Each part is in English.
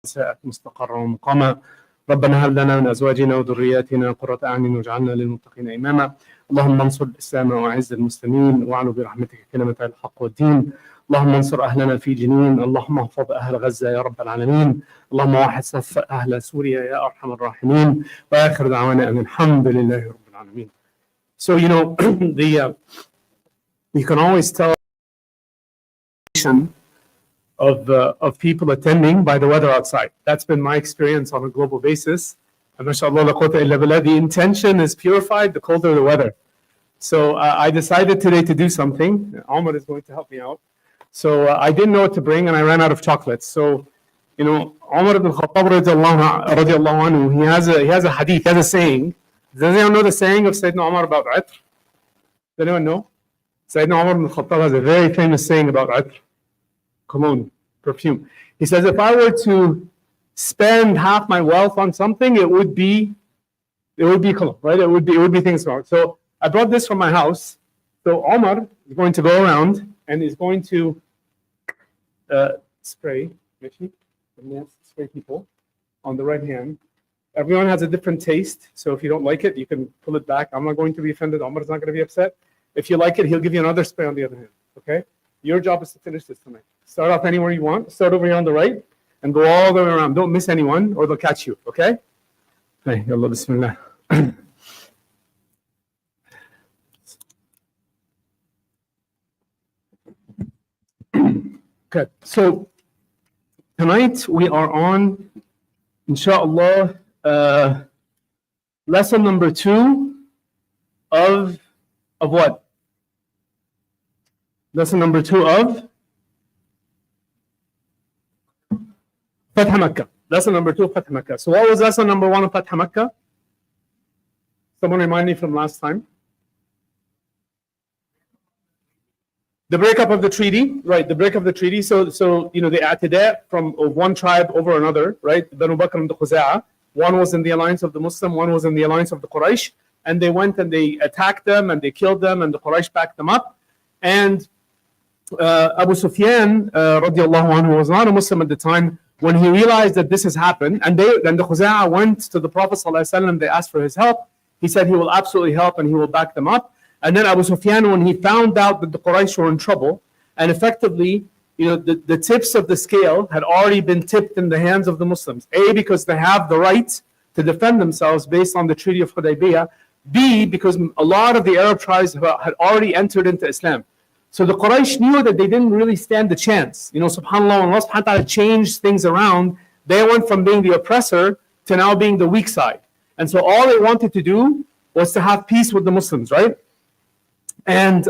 ساءت مستقرا ومقاما. ربنا هب لنا من ازواجنا وذرياتنا قرة اعين واجعلنا للمتقين اماما. اللهم انصر الاسلام واعز المسلمين واعلو برحمتك كلمة الحق والدين. اللهم انصر اهلنا في جنين، اللهم احفظ اهل غزة يا رب العالمين، اللهم واحد صف اهل سوريا يا ارحم الراحمين. واخر دعوانا ان الحمد لله رب العالمين. So you can always tell of people attending by the weather outside. That's been my experience on a global basis. And mashallah, la quwwata illa billah, the intention is purified the colder the weather. So I decided today to do something. Omar is going to help me out. So I didn't know what to bring and I ran out of chocolates. So, Omar ibn Khattab radiallahu anhu, he has a hadith, he has a saying. Does anyone know the saying of Sayyidina Omar about Atr? Does anyone know? Sayyidina Omar ibn Khattab has a very famous saying about Atr. Cologne, perfume. He says, if I were to spend half my wealth on something, it would be cologne, right? It would be things wrong. So I brought this from my house. So Omar is going to go around and is going to spray people on the right hand. Everyone has a different taste. So if you don't like it, you can pull it back. I'm not going to be offended. Omar's not going to be upset. If you like it, he'll give you another spray on the other hand. Okay? Your job is to finish this tonight. Start off anywhere you want. Start over here on the right and go all the way around. Don't miss anyone or they'll catch you. Okay? Hey, Allah, bismillah. Okay, so tonight we are on, inshallah, lesson number 2 of what? Lesson number 2 of Fath Makkah. Lesson number 2 of Fath Makkah. So what was lesson number 1 of Fath Makkah? Someone remind me from last time. The breakup of the treaty, right? The breakup of the treaty. So the i'tidaa from one tribe over another, right? Banu Bakr and the Khuza'a. One was in the alliance of the Muslim, one was in the alliance of the Quraysh, and they went and they attacked them and they killed them, and the Quraysh backed them up. And Abu Sufyan, radiallahu anhu, was not a Muslim at the time. When he realized that this has happened, and the Khuza'a went to the Prophet ﷺ, they asked for his help. He said he will absolutely help and he will back them up. And then Abu Sufyan, when he found out that the Quraysh were in trouble, and effectively, the tips of the scale had already been tipped in the hands of the Muslims. A, because they have the right to defend themselves based on the Treaty of Hudaybiyah. B, because a lot of the Arab tribes had already entered into Islam. So the Quraysh knew that they didn't really stand a chance. SubhanAllah, when Allah subhanahu wa ta'ala changed things around, they went from being the oppressor to now being the weak side. And so all they wanted to do was to have peace with the Muslims, right? And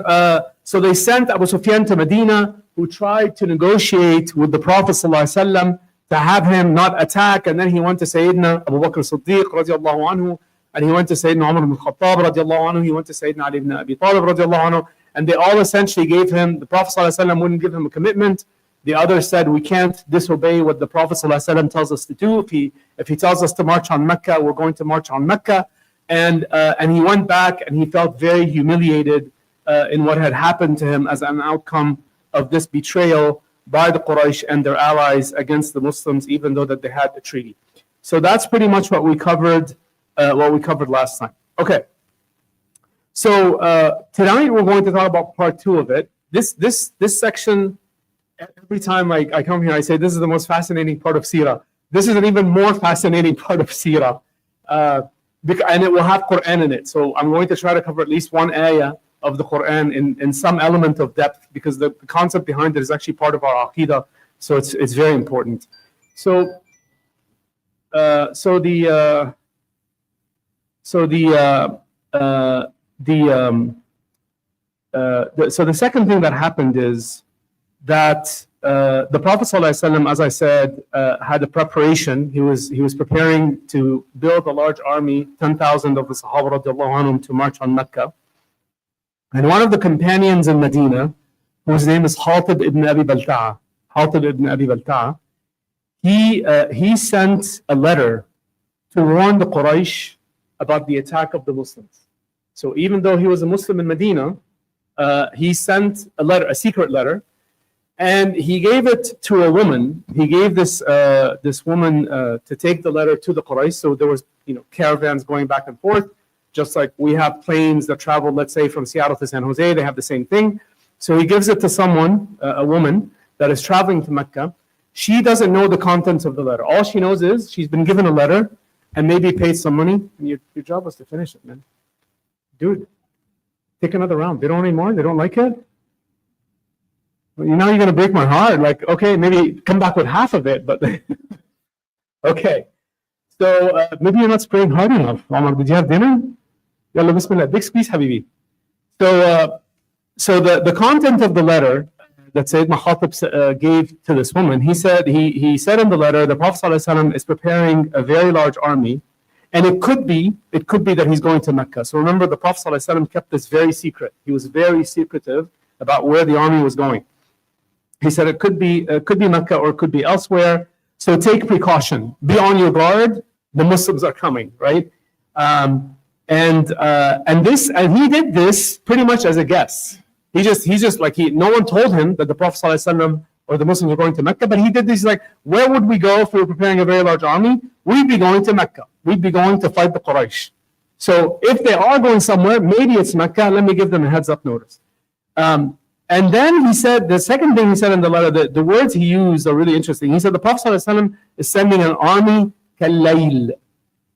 so they sent Abu Sufyan to Medina, who tried to negotiate with the Prophet ﷺ to have him not attack. And then he went to Sayyidina Abu Bakr Siddiq radiallahu anhu, and he went to Sayyidina Umar ibn Khattab radiallahu anhu, he went to Sayyidina Ali ibn Abi Talib radiallahu anhu, and they all essentially gave him, the Prophet ﷺ wouldn't give him a commitment. The others said, we can't disobey what the Prophet ﷺ tells us to do. If he tells us to march on Mecca, we're going to march on Mecca. And he went back and he felt very humiliated in what had happened to him as an outcome of this betrayal by the Quraysh and their allies against the Muslims, even though that they had a treaty. So that's pretty much what we covered last time. Okay. So tonight we're going to talk about part 2 of it. This section, every time I come here, I say this is the most fascinating part of Seerah. This is an even more fascinating part of Seerah. And it will have Quran in it. So I'm going to try to cover at least one ayah of the Quran in some element of depth, because the concept behind it is actually part of our Aqidah. So it's very important. So the second thing that happened is that the Prophet ﷺ, as I said, had a preparation. He was preparing to build a large army, 10,000 of the Sahaba radiallahu anhum, to march on Mecca. And one of the companions in Medina, whose name is Hatib ibn Abi Balta'a, he sent a letter to warn the Quraysh about the attack of the Muslims. So even though he was a Muslim in Medina, he sent a letter, a secret letter, And he gave it to a woman. He gave this woman to take the letter to the Quraysh. So there was, caravans going back and forth, just like we have planes that travel, let's say, from Seattle to San Jose. They have the same thing. So he gives it to someone, a woman that is traveling to Mecca. She doesn't know the contents of the letter. All she knows is she's been given a letter and maybe paid some money. And your job was to finish it, man. Dude, take another round. They don't need more? They don't like it? Now you're going to break my heart. Like, okay, maybe come back with half of it, but okay. So maybe you're not spraying hard enough. Omar, did you have dinner? Yalla, bismillah. Big squeeze, habibi. So the content of the letter that Sayyidina Khatib gave to this woman, he said in the letter, the Prophet ﷺ is preparing a very large army, and it could be that he's going to Mecca. So remember, the Prophet ﷺ kept this very secret. He was very secretive about where the army was going. He said it could be Mecca or it could be elsewhere. So take precaution. Be on your guard. The Muslims are coming, right? And he did this pretty much as a guess. No one told him that the Prophet ﷺ or the Muslims were going to Mecca, but he did this like, where would we go if we were preparing a very large army? We'd be going to Mecca. We'd be going to fight the Quraysh. So if they are going somewhere, maybe it's Mecca. Let me give them a heads up notice. And then he said, the second thing he said in the letter, the words he used are really interesting. He said the Prophet ﷺ is sending an army كالليل.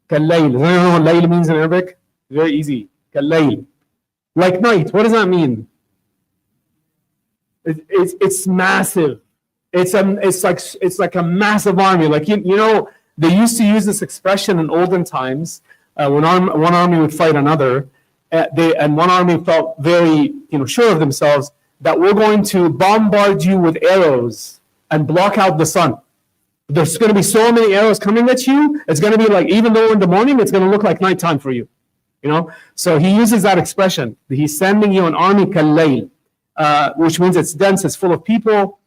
كالليل. Does anyone know what layl means in Arabic? Very easy. كالليل. Like night. What does that mean? It's massive. It's like a massive army. Like they used to use this expression in olden times when one army would fight another, and one army felt very sure of themselves that we're going to bombard you with arrows and block out the sun. There's going to be so many arrows coming at you. It's going to be like, even though in the morning, it's going to look like nighttime for you. So he uses that expression. He's sending you an army kallayl, which means it's dense, it's full of people,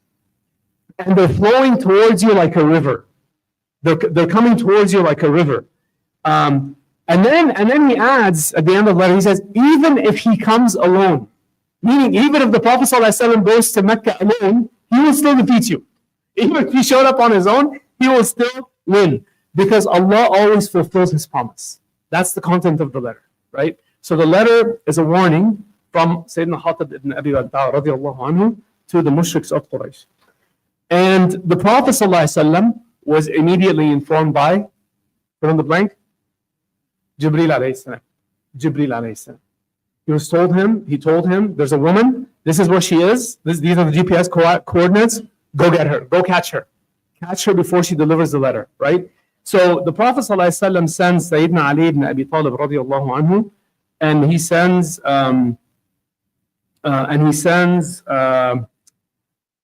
and they're flowing towards you like a river. They're coming towards you like a river. And then he adds at the end of the letter, he says, even if he comes alone, meaning even if the Prophet ﷺ goes to Mecca alone, he will still defeat you. Even if he showed up on his own, he will still win, because Allah always fulfills his promise. That's the content of the letter, right? So the letter is a warning from Sayyidina Khatib ibn Abi Balta'a radiallahu anhu to the mushriks of Quraysh. And the Prophet ﷺ was immediately informed by, fill in the blank, Jibreel alayhi salam. Jibreel alayhi salam. He told him, there's a woman, this is where she is, these are the GPS coordinates, go get her, go catch her. Catch her before she delivers the letter, right? So the Prophet ﷺ sends Sayyidina Ali ibn Abi Talib radiallahu anhu, and he sends Zubayr,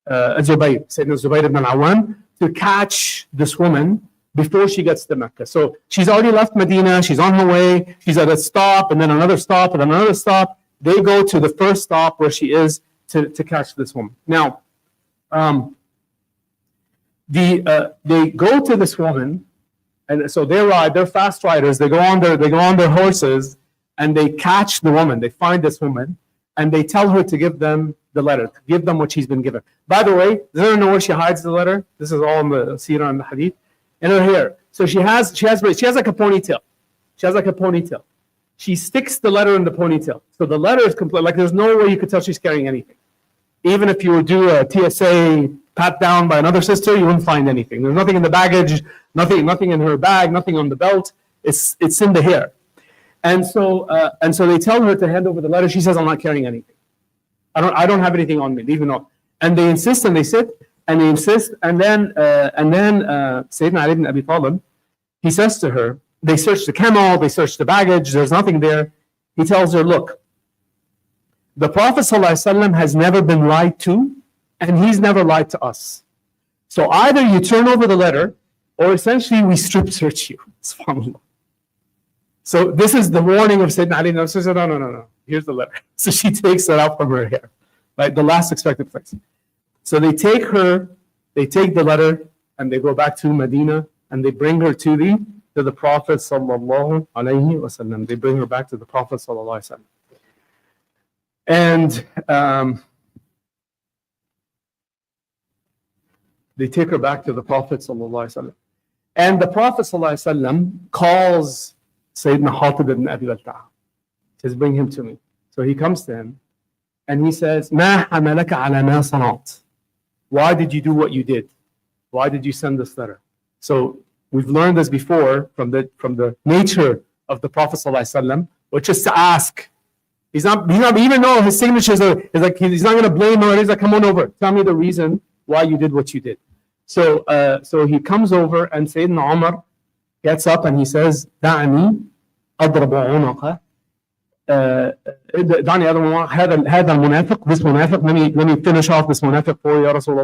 Sayyidina Zubayr ibn al-Awwam, to catch this woman before she gets to Mecca. So she's already left Medina, she's on her way, she's at a stop, and then another stop, and another stop. They go to the first stop where she is to catch this woman. Now, they go to this woman, and so they ride, they're fast riders, they go on their horses, and they catch the woman, they find this woman, and they tell her to give them the letter, to give them what she's been given. By the way, does anyone know where she hides the letter? This is all in the Sirah and the Hadith. In her hair. So she has like a ponytail. She has like a ponytail. She sticks the letter in the ponytail. So the letter is complete. Like there's no way you could tell she's carrying anything. Even if you would do a TSA pat down by another sister, you wouldn't find anything. There's nothing in the baggage, nothing in her bag, nothing on the belt. It's in the hair. And so they tell her to hand over the letter. She says, I'm not carrying anything. I don't have anything on me. Leave it on. And they insist, and they sit. And they insist, and then Sayyidina Ali ibn Abi Talib, he says to her, they search the camel, they search the baggage, there's nothing there. He tells her, look, the Prophet ﷺ has never been lied to, and he's never lied to us. So either you turn over the letter, or essentially we strip search you. SubhanAllah. So this is the warning of Sayyidina Ali. She said, no, here's the letter. So she takes it out from her hair, right? The last expected place. So they take the letter, and they go back to Medina, and they bring her to the Prophet sallallahu alaihi wasallam. They bring her back to the Prophet sallallahu alaihi wasallam. And They take her back to the Prophet ﷺ. And the Prophet ﷺ calls Sayyidina Hatib ibn Abi Balta'a. Says, bring him to me. So he comes to him and he says, ما حملك على ما صنعت? Why did you do what you did? Why did you send this letter? So we've learned this before from the nature of the Prophet ﷺ, which is to ask. He's not even though his signatures is like he's not going to blame her. He's like, come on over, tell me the reason why you did what you did. So he comes over and Sayyidina Umar gets up and he says, دعني أضرب عنقه. دعني أضرب عنقه هذا المنافق. This منافق. Let me finish off this منافق for you, Ya Rasulullah.